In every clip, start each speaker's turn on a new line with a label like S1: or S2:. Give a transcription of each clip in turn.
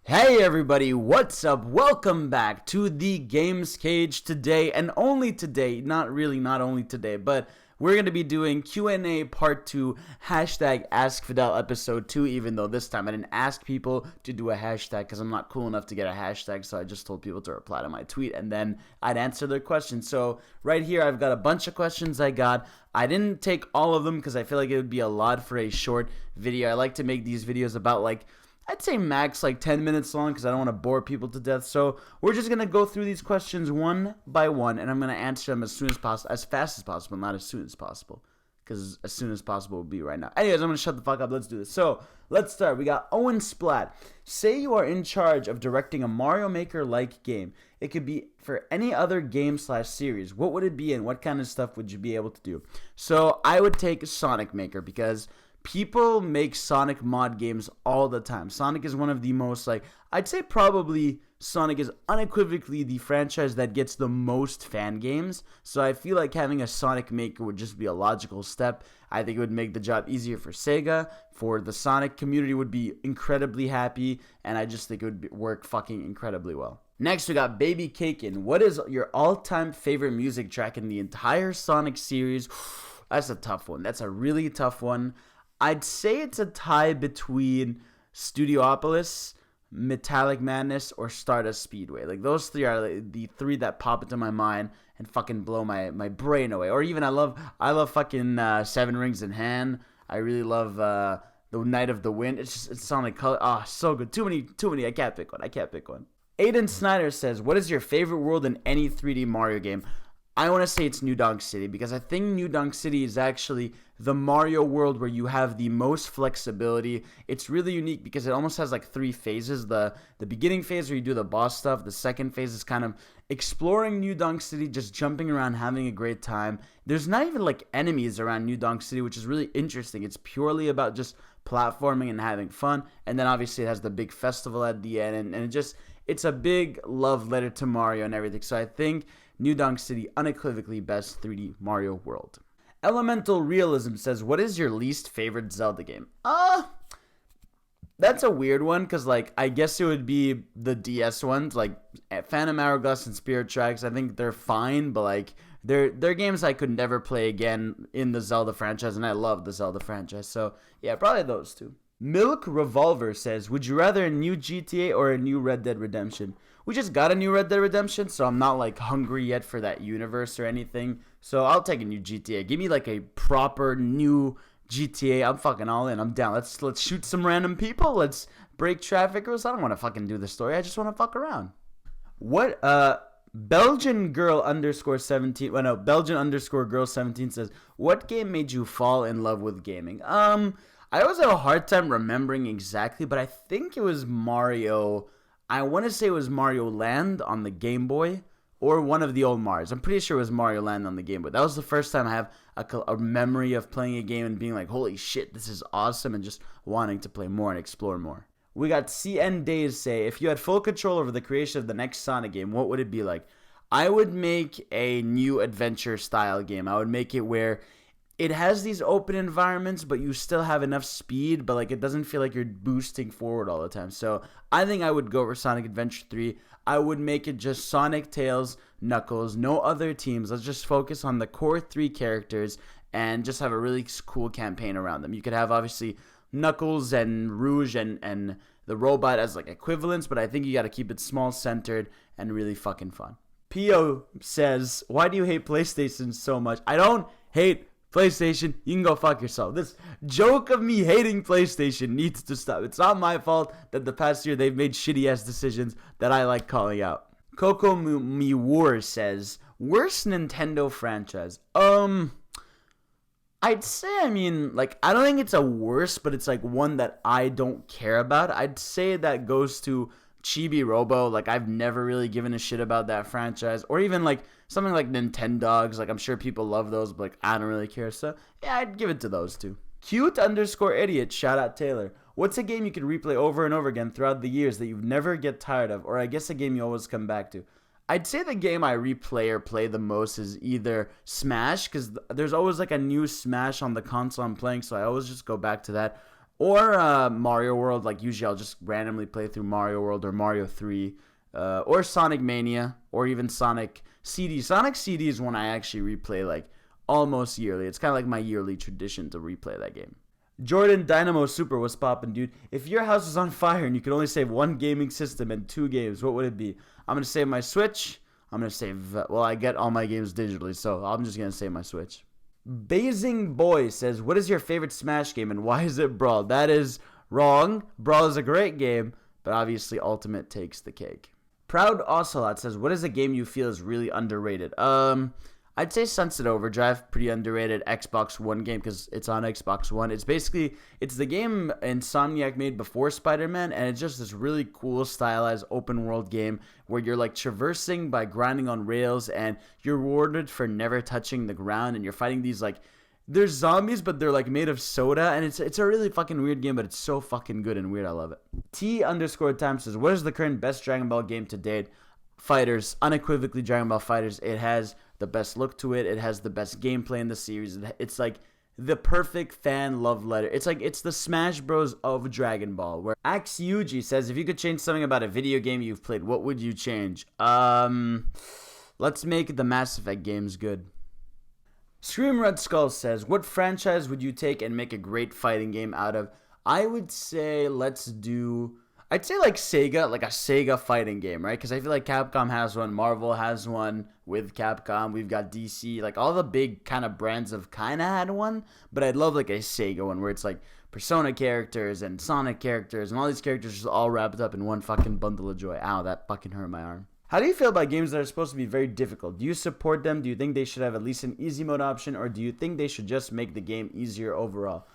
S1: Hey everybody, what's up? Welcome back to the Games Cage today, and only today, not only today, but we're going to be doing Q&A part 2, hashtag AskFidel episode 2, even though this time I didn't ask people to do a hashtag because I'm not cool enough to get a hashtag, so I just told people to reply to my tweet, and then I'd answer their questions. So right here, I've got a bunch of questions I got. I didn't take all of them because I feel like it would be a lot for a short video. I like to make these videos about I'd say max 10 minutes long because I don't want to bore people to death. So we're just going to go through these questions one by one, and I'm going to answer them as soon as possible, as fast as possible, not as soon as possible, because as soon as possible would be right now. Anyways, I'm going to shut the fuck up. Let's do this. So let's start. We got Owen Splat. Say you are in charge of directing a Mario Maker-like game. It could be for any other game/series. What would it be, and what kind of stuff would you be able to do? So I would take Sonic Maker because people make Sonic mod games all the time. Sonic is one of the most, I'd say probably Sonic is unequivocally the franchise that gets the most fan games. So I feel like having a Sonic Maker would just be a logical step. I think it would make the job easier for Sega. For the Sonic community would be incredibly happy. And I just think it would work fucking incredibly well. Next, we got Baby Cakin. What is your all-time favorite music track in the entire Sonic series? That's a tough one. That's a really tough one. I'd say it's a tie between Studiopolis, Metallic Madness, or Stardust Speedway. Those three are the three that pop into my mind and fucking blow my brain away. Or even I love fucking Seven Rings in Hand. I really love the Night of the Wind. It's Sonic Color. Oh, so good. Too many. I can't pick one. Aiden Snyder says, what is your favorite world in any 3D Mario game? I want to say it's New Donk City because I think New Donk City is actually the Mario world where you have the most flexibility. It's really unique because it almost has three phases. The beginning phase where you do the boss stuff. The second phase is kind of exploring New Donk City, just jumping around, having a great time. There's not even enemies around New Donk City, which is really interesting. It's purely about just platforming and having fun. And then obviously it has the big festival at the end. And it's a big love letter to Mario and everything. So I think New Donk City, unequivocally best 3D Mario world. Elemental Realism says, what is your least favorite Zelda game? That's a weird one, because I guess it would be the DS ones, Phantom Hourglass and Spirit Tracks. I think they're fine, but they're games I could never play again in the Zelda franchise, and I love the Zelda franchise. So yeah, probably those two. Milk Revolver says, would you rather a new GTA or a new Red Dead Redemption? We just got a new Red Dead Redemption, so I'm not hungry yet for that universe or anything. So I'll take a new GTA. Give me a proper new GTA. I'm fucking all in. I'm down. Let's shoot some random people. Let's break traffic rules. I don't want to fucking do the story. I just want to fuck around. What Belgian girl underscore 17. Well, no, Belgian underscore girl 17 says, what game made you fall in love with gaming? I always have a hard time remembering exactly, but I think it was Mario. I want to say it was Mario Land on the Game Boy or one of the old Marios. I'm pretty sure it was Mario Land on the Game Boy. That was the first time I have a memory of playing a game and being like, holy shit, this is awesome, and just wanting to play more and explore more. We got CN Days say, if you had full control over the creation of the next Sonic game, what would it be like? I would make a new adventure style game. I would make it where it has these open environments, but you still have enough speed, but it doesn't feel like you're boosting forward all the time. So I think I would go for Sonic Adventure 3. I would make it just Sonic, Tails, Knuckles, no other teams. Let's just focus on the core 3 characters and just have a really cool campaign around them. You could have obviously Knuckles and Rouge and the robot as equivalents, but I think you got to keep it small, centered, and really fucking fun. Pio says, why do you hate PlayStation so much? I don't hate PlayStation, you can go fuck yourself. This joke of me hating PlayStation needs to stop. It's not my fault that the past year they've made shitty ass decisions that I like calling out. Coco Miwar says, worst Nintendo franchise. I'd say, I don't think it's a worst, but it's one that I don't care about. I'd say that goes to Chibi Robo. I've never really given a shit about that franchise, or even something like Nintendogs. I'm sure people love those, but I don't really care. So yeah, I'd give it to those two. Cute underscore idiot, shout out Taylor. What's a game you can replay over and over again throughout the years that you never get tired of, or I guess a game you always come back to? I'd say the game I replay or play the most is either Smash, because there's always a new Smash on the console I'm playing, so I always just go back to that, Or Mario World. Like usually I'll just randomly play through Mario World or Mario 3. Or Sonic Mania, or even Sonic CD. Sonic CD is one I actually replay like almost yearly. It's kind of like my yearly tradition to replay that game. Jordan Dynamo Super, what's poppin', dude? If your house was on fire and you could only save one gaming system and 2 games, what would it be? I'm going to save my Switch. I'm going to save, well, I get all my games digitally, so I'm just going to save my Switch. Bazing Boy says, what is your favorite Smash game and why is it Brawl? That is wrong. Brawl is a great game, but obviously Ultimate takes the cake. Proud Ocelot says, what is a game you feel is really underrated? I'd say Sunset Overdrive, pretty underrated Xbox One game because it's on Xbox One. It's the game Insomniac made before Spider-Man, and it's just this really cool stylized open world game where you're like traversing by grinding on rails, and you're rewarded for never touching the ground, and you're fighting these like, there's zombies, but they're like made of soda, and it's a really fucking weird game, but it's so fucking good and weird. I love it. T_time says, what is the current best Dragon Ball game to date? Fighters, unequivocally Dragon Ball Fighters. It has the best look to it. It has the best gameplay in the series. It's like the perfect fan love letter. It's like it's the Smash Bros of Dragon Ball. Where Axe Yuji says, if you could change something about a video game you've played, what would you change? Let's make the Mass Effect games good. Scream Red Skull says, what franchise would you take and make a great fighting game out of? I would say I'd say like Sega, like a Sega fighting game, right? Because I feel like Capcom has one, Marvel has one with Capcom, we've got DC, like all the big kind of brands have kind of had one, but I'd love like a Sega one where it's like Persona characters and Sonic characters and all these characters just all wrapped up in one fucking bundle of joy. Ow, that fucking hurt my arm. How do you feel about games that are supposed to be very difficult? Do you support them? Do you think they should have at least an easy mode option, or do you think they should just make the game easier overall?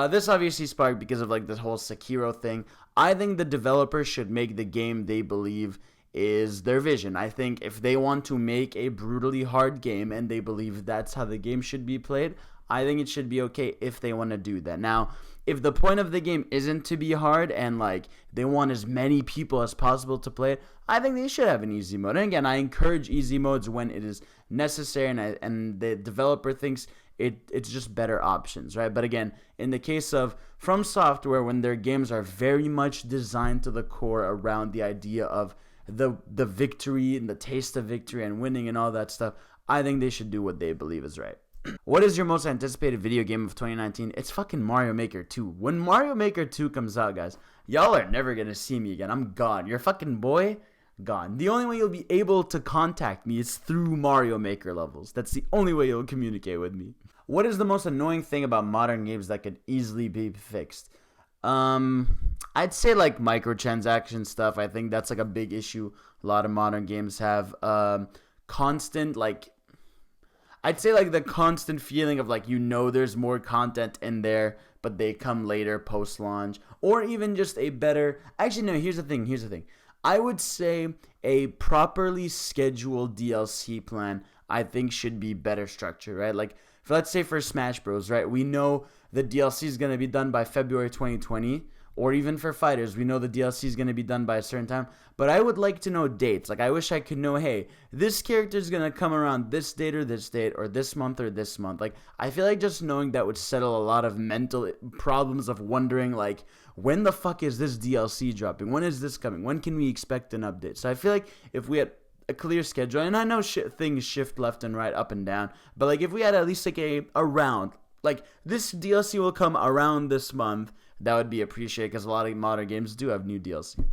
S1: This obviously sparked because of like this whole Sekiro thing. I think the developers should make the game they believe is their vision. I think if they want to make a brutally hard game and they believe that's how the game should be played, I think it should be okay if they want to do that. Now, if the point of the game isn't to be hard and like they want as many people as possible to play it, I think they should have an easy mode. And again, I encourage easy modes when it is necessary and the developer thinks it's just better options, right? But again, in the case of From Software, when their games are very much designed to the core around the idea of the victory and the taste of victory and winning and all that stuff, I think they should do what they believe is right. What is your most anticipated video game of 2019? It's fucking Mario Maker 2. When Mario Maker 2 comes out, guys, y'all are never gonna see me again. I'm gone. Your fucking boy, gone. The only way you'll be able to contact me is through Mario Maker levels. That's the only way you'll communicate with me. What is the most annoying thing about modern games that could easily be fixed? I'd say like microtransaction stuff. I think that's like a big issue a lot of modern games have. Constant like I'd say like the constant feeling of like there's more content in there, but they come later post launch, or even just a better. Actually, no. Here's the thing. I would say a properly scheduled DLC plan, I think, should be better structured, right? Like, let's say for Smash Bros, right? We know the DLC is going to be done by February 2020, or even for Fighters, we know the DLC is going to be done by a certain time, but I would like to know dates. Like, I wish I could know, hey, this character is going to come around this date, or this month or this month. Like, I feel like just knowing that would settle a lot of mental problems of wondering, like, when the fuck is this DLC dropping? When is this coming? When can we expect an update? So I feel like if we had a clear schedule, and I know things shift left and right, up and down, but like if we had at least like around, like this DLC will come around this month, that would be appreciated because a lot of modern games do have new DLC.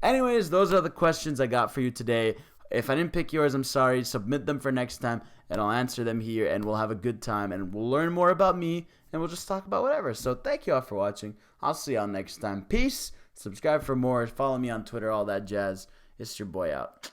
S1: Anyways, those are the questions I got for you today. If I didn't pick yours, I'm sorry. Submit them for next time, and I'll answer them here, and we'll have a good time, and we'll learn more about me, and we'll just talk about whatever. So thank you all for watching. I'll see y'all next time. Peace. Subscribe for more. Follow me on Twitter, all that jazz. It's your boy out.